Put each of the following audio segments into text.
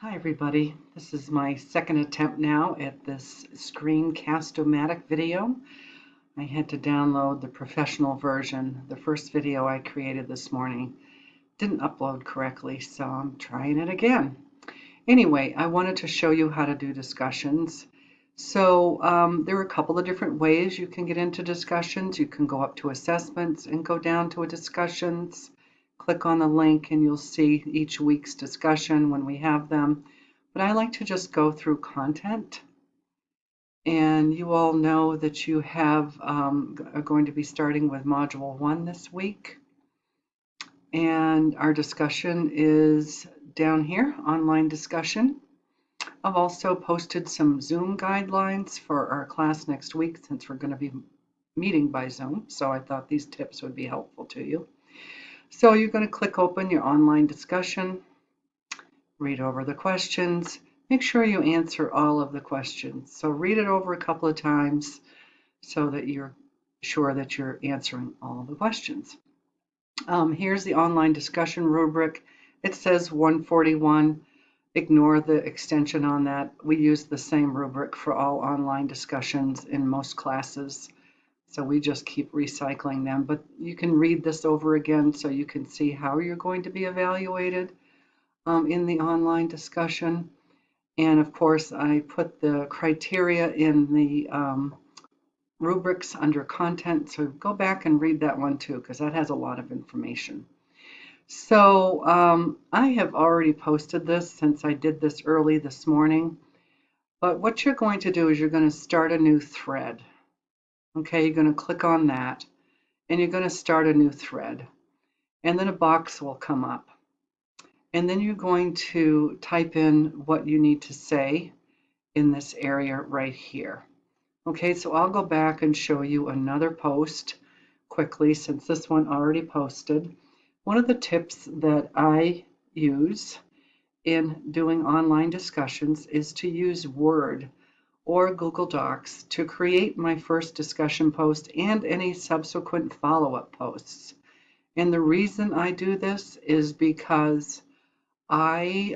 Hi everybody, this is my second attempt now at this Screencast-O-Matic video. I had to download the professional version. The first video I created this morning didn't upload correctly, so I'm trying it again. Anyway, I wanted to show you how to do discussions. So there are a couple of different ways you can get into discussions. You can go up to assessments and go down to a discussions. Click on the link and you'll see each week's discussion when we have them. But I like to just go through content. And you all know that you are going to be starting with Module 1 this week. And our discussion is down here, online discussion. I've also posted some Zoom guidelines for our class next week since we're going to be meeting by Zoom. So I thought these tips would be helpful to you. So you're going to click open your online discussion, read over the questions, make sure you answer all of the questions. So read it over a couple of times so that you're sure that you're answering all of the questions. Here's the online discussion rubric. It says 141. Ignore the extension on that. We use the same rubric for all online discussions in most classes. So we just keep recycling them, but you can read this over again so you can see how you're going to be evaluated in the online discussion. And of course, I put the criteria in the rubrics under content, so go back and read that one too, because that has a lot of information. So I have already posted this since I did this early this morning, but what you're going to do is you're going to start a new thread. Okay, you're going to click on that and you're going to start a new thread. And then a box will come up. And then you're going to type in what you need to say in this area right here. Okay, so I'll go back and show you another post quickly since this one already posted. One of the tips that I use in doing online discussions is to use Word or Google Docs to create my first discussion post and any subsequent follow-up posts. And the reason I do this is because I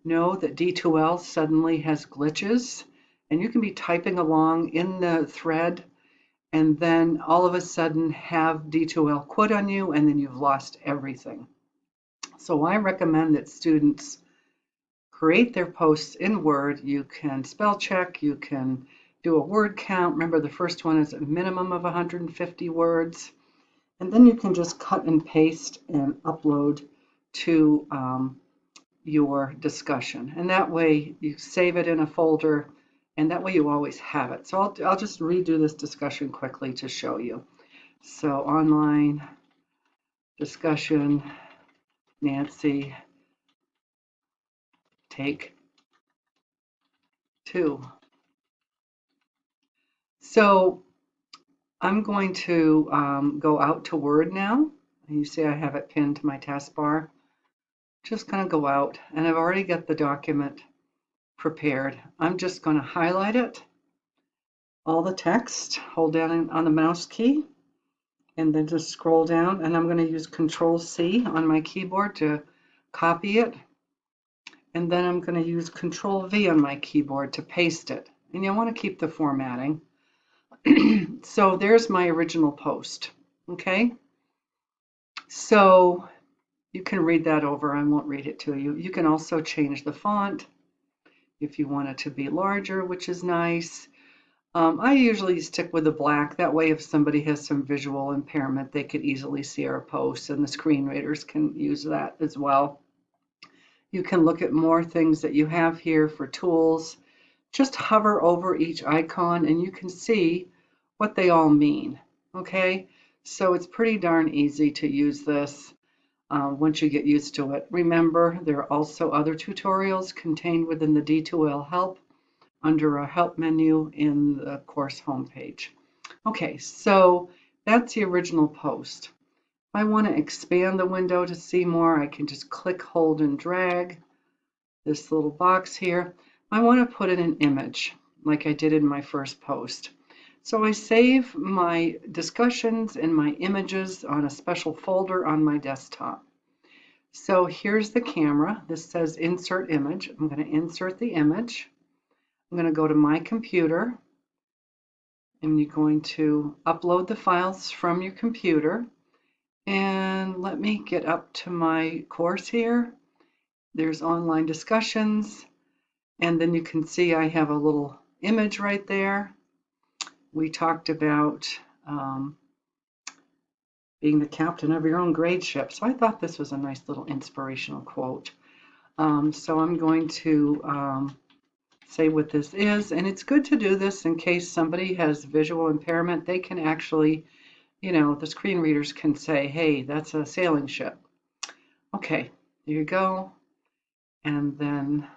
know that D2L suddenly has glitches, and you can be typing along in the thread and then all of a sudden have D2L quit on you and then you've lost everything. So I recommend that students create their posts in Word. You can spell check, you can do a word count. Remember, the first one is a minimum of 150 words. And then you can just cut and paste and upload to your discussion. And that way you save it in a folder, and that way you always have it. So I'll just redo this discussion quickly to show you. So online discussion, Nancy, take 2. So I'm going to go out to Word now. You see I have it pinned to my taskbar. Just going to go out, and I've already got the document prepared. I'm just going to highlight it, all the text, hold down on the mouse key, and then just scroll down, and I'm going to use Control-C on my keyboard to copy it, and then I'm going to use Control-V on my keyboard to paste it. And you want to keep the formatting. So there's my original post, okay? So you can read that over. I won't read it to you. You can also change the font if you want it to be larger, which is nice. I usually stick with the black. That way, if somebody has some visual impairment, they could easily see our posts, and the screen readers can use that as well. You can look at more things that you have here for tools. Just hover over each icon and you can see what they all mean. Okay, so it's pretty darn easy to use this once you get used to it. Remember, there are also other tutorials contained within the D2L help under a help menu in the course homepage. Okay, so that's the original post. If I want to expand the window to see more, I can just click, hold, and drag this little box here. I want to put in an image like I did in my first post. So I save my discussions and my images on a special folder on my desktop. So here's the camera. This says insert image. I'm going to insert the image. I'm going to go to my computer, and you're going to upload the files from your computer. And let me get up to my course here. There's online discussions, and then you can see I have a little image right there. We talked about being the captain of your own grade ship. So I thought this was a nice little inspirational quote. So I'm going to say what this is, and it's good to do this in case somebody has visual impairment. They can actually, the screen readers can say, hey, that's a sailing ship. Okay, there you go. And then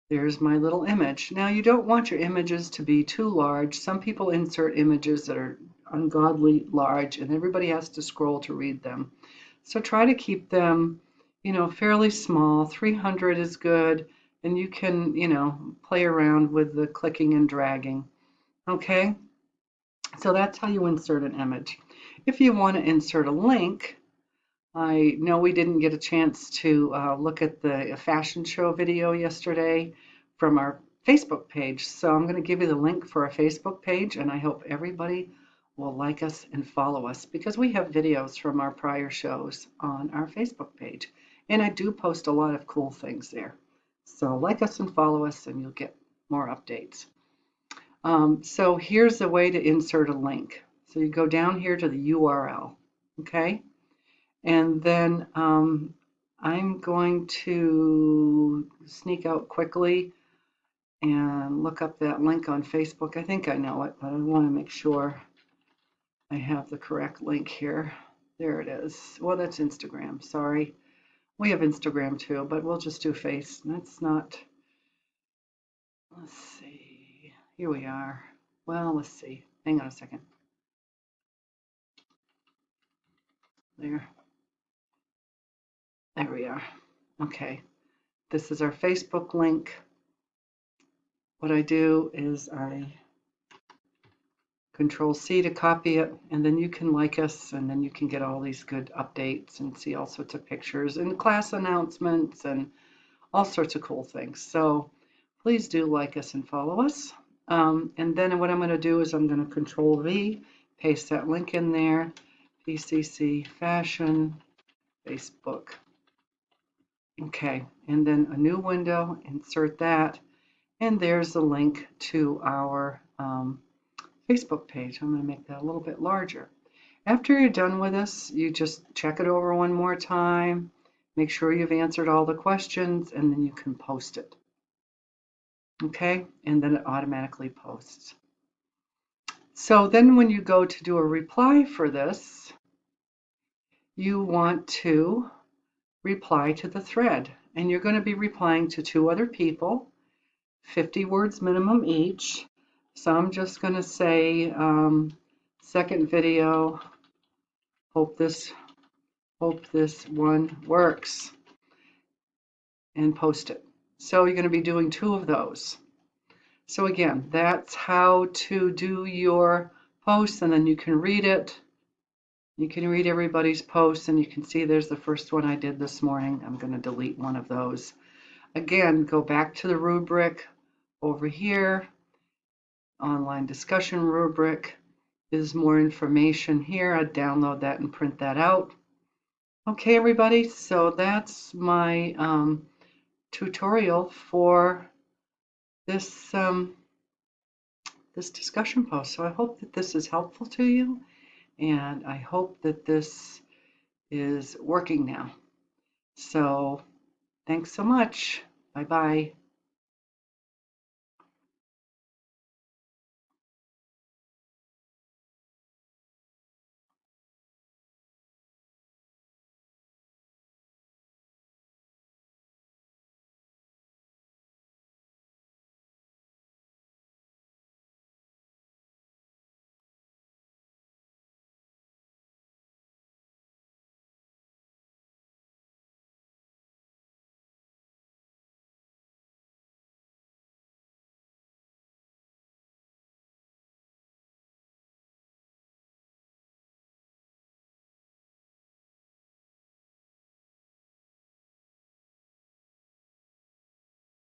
there's my little image. Now you don't want your images to be too large. Some people insert images that are ungodly large, and everybody has to scroll to read them. So try to keep them, fairly small. 300 is good, and you can, play around with the clicking and dragging. Okay, so that's how you insert an image. If you want to insert a link, I know we didn't get a chance to look at the fashion show video yesterday from our Facebook page. So I'm going to give you the link for our Facebook page, and I hope everybody will like us and follow us because we have videos from our prior shows on our Facebook page. And I do post a lot of cool things there. So like us and follow us, and you'll get more updates. So here's a way to insert a link. So you go down here to the URL, okay? And then I'm going to sneak out quickly and look up that link on Facebook. I think I know it, but I want to make sure I have the correct link here. There it is. Well, that's Instagram. Sorry. We have Instagram too, but we'll just do Face. That's not. Let's see. Here we are. Well, let's see. Hang on a second. There we are. Okay. This is our Facebook link. What I do is I Control C to copy it, and then you can like us, and then you can get all these good updates and see all sorts of pictures and class announcements and all sorts of cool things. So please do like us and follow us. And then what I'm going to do is I'm going to Control V, paste that link in there, PCC Fashion, Facebook. Okay, and then a new window, insert that, and there's the link to our Facebook page. I'm going to make that a little bit larger. After you're done with this, you just check it over one more time, make sure you've answered all the questions, and then you can post it. Okay, and then it automatically posts. So then when you go to do a reply for this, you want to reply to the thread, and you're going to be replying to 2 other people, 50 words minimum each. So I'm just going to say, second video, hope this one works, and post it. So you're going to be doing 2 of those. So again, that's how to do your posts, and then you can read it. You can read everybody's posts, and you can see there's the first one I did this morning. I'm going to delete one of those. Again, go back to the rubric over here. Online discussion rubric. There's more information here. I'd download that and print that out. Okay, everybody, so that's my tutorial for this this discussion post. So I hope that this is helpful to you, and I hope that this is working now. So thanks so much. Bye-bye.